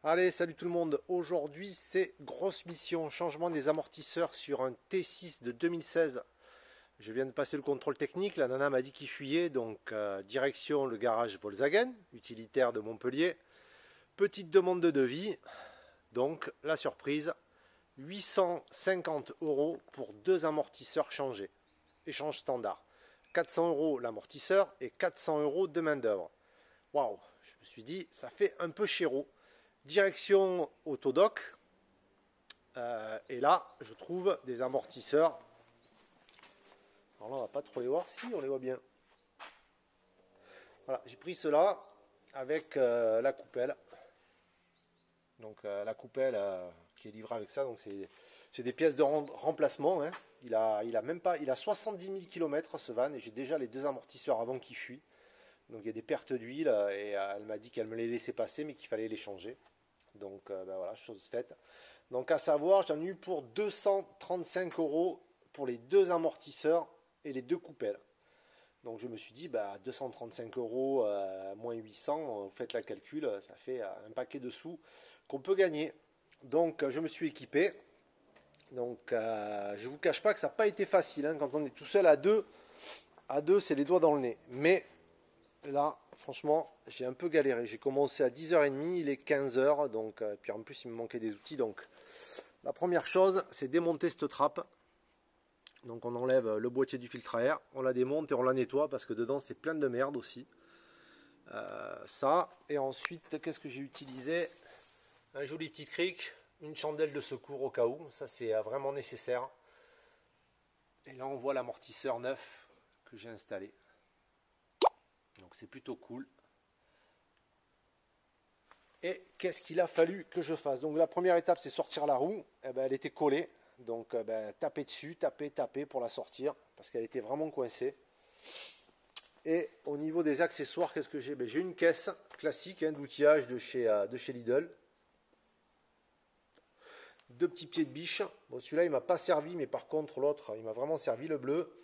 Allez, salut tout le monde. Aujourd'hui, c'est grosse mission, changement des amortisseurs sur un T6 de 2016. Je viens de passer le contrôle technique, la nana m'a dit qu'il fuyait, donc direction le garage Volkswagen, utilitaire de Montpellier. Petite demande de devis, donc la surprise, 850 € pour deux amortisseurs changés. Échange standard. 400 € l'amortisseur et 400 € de main d'œuvre. Waouh, je me suis dit, ça fait un peu chéro. Direction Autodoc, et là je trouve des amortisseurs. Alors là on va pas trop les voir, si on les voit bien. Voilà, j'ai pris cela avec la coupelle. Donc la coupelle qui est livrée avec ça, donc c'est des pièces de remplacement. Hein. Il a 70 000 km ce van et j'ai déjà les deux amortisseurs avant qui fuient. Donc il y a des pertes d'huile et elle m'a dit qu'elle me les laissait passer mais qu'il fallait les changer. Donc ben voilà, chose faite. Donc à savoir, j'en ai eu pour 235 € pour les deux amortisseurs et les deux coupelles. Donc je me suis dit, bah, 235 € moins 800, vous faites la calcul, ça fait un paquet de sous qu'on peut gagner. Donc je me suis équipé. Donc je ne vous cache pas que ça n'a pas été facile. Hein, quand on est tout seul à deux c'est les doigts dans le nez. Mais là, franchement, j'ai un peu galéré. J'ai commencé à 10h30, il est 15h, donc puis en plus il me manquait des outils. Donc la première chose, c'est démonter cette trappe. Donc on enlève le boîtier du filtre à air, on la démonte et on la nettoie parce que dedans c'est plein de merde aussi. Ça, et ensuite, qu'est-ce que j'ai utilisé? Un joli petit cric, une chandelle de secours au cas où, ça c'est vraiment nécessaire. Et là on voit l'amortisseur neuf que j'ai installé. Donc c'est plutôt cool. Et qu'est-ce qu'il a fallu que je fasse? Donc la première étape, c'est sortir la roue. Eh ben, elle était collée. Donc taper dessus, taper pour la sortir. Parce qu'elle était vraiment coincée. Et au niveau des accessoires, qu'est-ce que j'ai? J'ai une caisse classique hein, d'outillage de chez Lidl. Deux petits pieds de biche. Bon, celui-là, il ne m'a pas servi. Mais par contre, l'autre, il m'a vraiment servi, le bleu.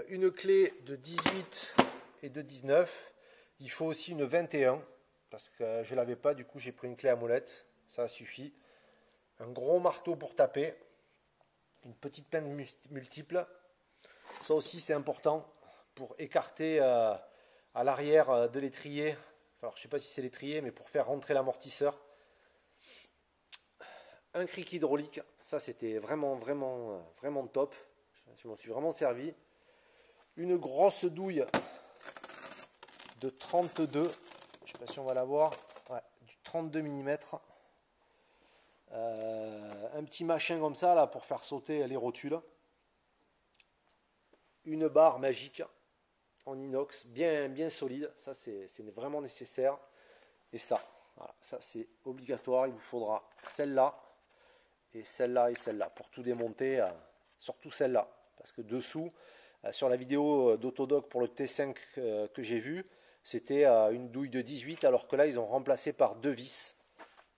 Une clé de 18 et de 19. Il faut aussi une 21 parce que je ne l'avais pas, du coup j'ai pris une clé à molette, ça suffit. Un gros marteau pour taper, une petite pince multiple, ça aussi c'est important pour écarter à l'arrière de l'étrier, alors je ne sais pas si c'est l'étrier mais pour faire rentrer l'amortisseur. Un cric hydraulique, ça c'était vraiment top, je m'en suis vraiment servi. Une grosse douille de 32, je ne sais pas si on va la voir, ouais, du 32 mm. Un petit machin comme ça là pour faire sauter les rotules. Une barre magique en inox, bien solide, ça c'est vraiment nécessaire. Et ça, voilà, ça c'est obligatoire, il vous faudra celle-là et celle-là et celle-là pour tout démonter, surtout celle-là, parce que dessous, sur la vidéo d'Autodoc pour le T5 que j'ai vu, c'était une douille de 18, alors que là ils ont remplacé par deux vis.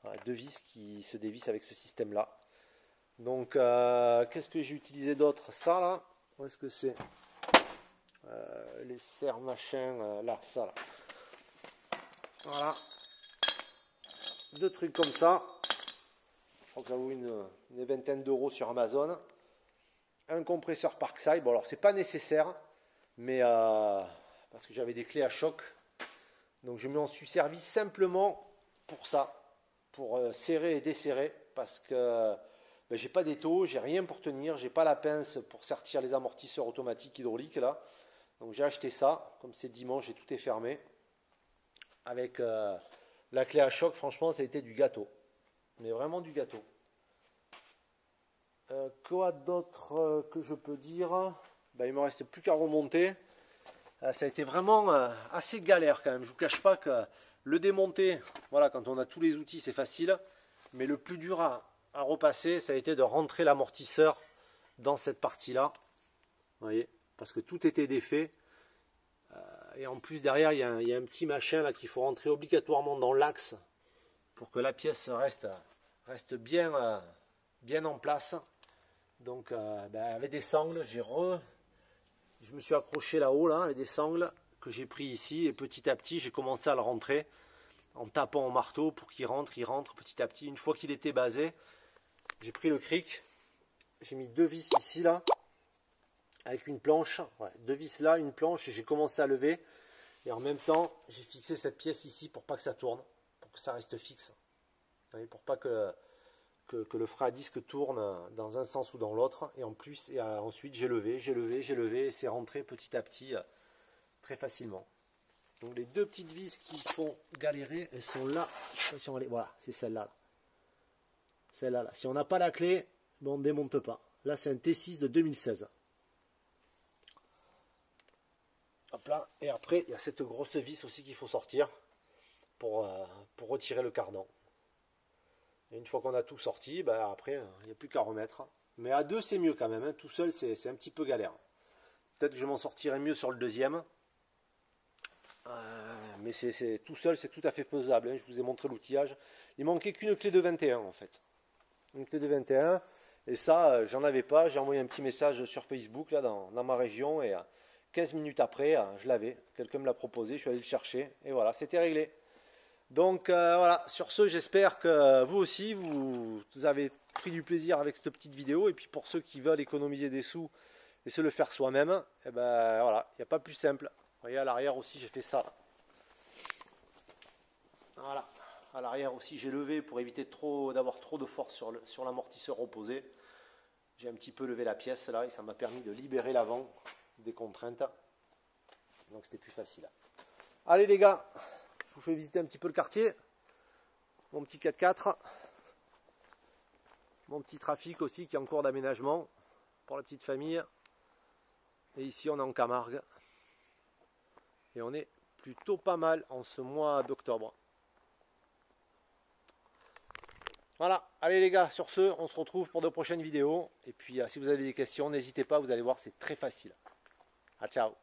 Voilà, deux vis qui se dévissent avec ce système là. Donc qu'est-ce que j'ai utilisé d'autre? Ça là, où est-ce que c'est? Les serres machin, là, ça là. Voilà. Deux trucs comme ça. Je crois que ça vaut une vingtaine d'euros sur Amazon. Un compresseur Parkside. Bon alors c'est pas nécessaire, mais parce que j'avais des clés à choc. Donc je m'en suis servi simplement pour ça, pour serrer et desserrer, parce que ben, j'ai pas d'étau, j'ai rien pour tenir, j'ai pas la pince pour sortir les amortisseurs automatiques hydrauliques là. Donc j'ai acheté ça, comme c'est dimanche et tout est fermé. Avec la clé à choc, franchement ça a été du gâteau. Mais vraiment du gâteau. Quoi d'autre que je peux dire? Ben, il me reste plus qu'à remonter. Ça a été vraiment assez galère quand même. Je ne vous cache pas que le démonter, voilà, quand on a tous les outils, c'est facile. Mais le plus dur à repasser, ça a été de rentrer l'amortisseur dans cette partie-là. Vous voyez, parce que tout était défait. Et en plus, derrière, il y a un petit machin là qu'il faut rentrer obligatoirement dans l'axe pour que la pièce reste bien en place. Donc, ben, avec des sangles, je me suis accroché là-haut là, avec des sangles que j'ai pris ici et petit à petit j'ai commencé à le rentrer en tapant au marteau pour qu'il rentre, il rentre petit à petit. Une fois qu'il était basé, j'ai pris le cric, j'ai mis 2 vis ici là, avec une planche, ouais, 2 vis là, une planche, et j'ai commencé à lever. Et en même temps, j'ai fixé cette pièce ici pour pas que ça tourne, pour que ça reste fixe. Vous voyez, pour pas que le frein à disque tourne dans un sens ou dans l'autre. Et en plus, ensuite j'ai levé, et c'est rentré petit à petit très facilement. Donc les 2 petites vis qui font galérer, elles sont là. Je sais pas si on va les... Voilà, c'est celle-là. Celle-là. Là. Si on n'a pas la clé, bon, on ne démonte pas. Là, c'est un T6 de 2016. Hop là. Et après, il y a cette grosse vis aussi qu'il faut sortir pour retirer le cardan. Et une fois qu'on a tout sorti, bah après, il n'y a plus qu'à remettre. Mais à 2, c'est mieux quand même. Hein. Tout seul, c'est un petit peu galère. Peut-être que je m'en sortirai mieux sur le deuxième. Mais tout seul, c'est tout à fait pesable. Hein. Je vous ai montré l'outillage. Il manquait qu'une clé de 21 en fait. Une clé de 21. Et ça, j'en avais pas. J'ai envoyé un petit message sur Facebook là, dans ma région. Et 15 minutes après, je l'avais. Quelqu'un me l'a proposé. Je suis allé le chercher. Et voilà, c'était réglé. Donc voilà, sur ce, j'espère que vous aussi, vous avez pris du plaisir avec cette petite vidéo. Et puis pour ceux qui veulent économiser des sous et se le faire soi-même, eh ben voilà, il n'y a pas plus simple. Vous voyez, à l'arrière aussi, j'ai fait ça. Voilà, à l'arrière aussi, j'ai levé pour éviter d'avoir trop de force sur l'amortisseur opposé. J'ai un petit peu levé la pièce là et ça m'a permis de libérer l'avant des contraintes. Donc c'était plus facile. Allez les gars, je vous fais visiter un petit peu le quartier. Mon petit 4x4. Mon petit trafic aussi qui est en cours d'aménagement pour la petite famille. Et ici on est en Camargue. Et on est plutôt pas mal en ce mois d'octobre. Voilà, allez les gars, sur ce, on se retrouve pour de prochaines vidéos. Et puis si vous avez des questions, n'hésitez pas, vous allez voir, c'est très facile. Ah, ciao.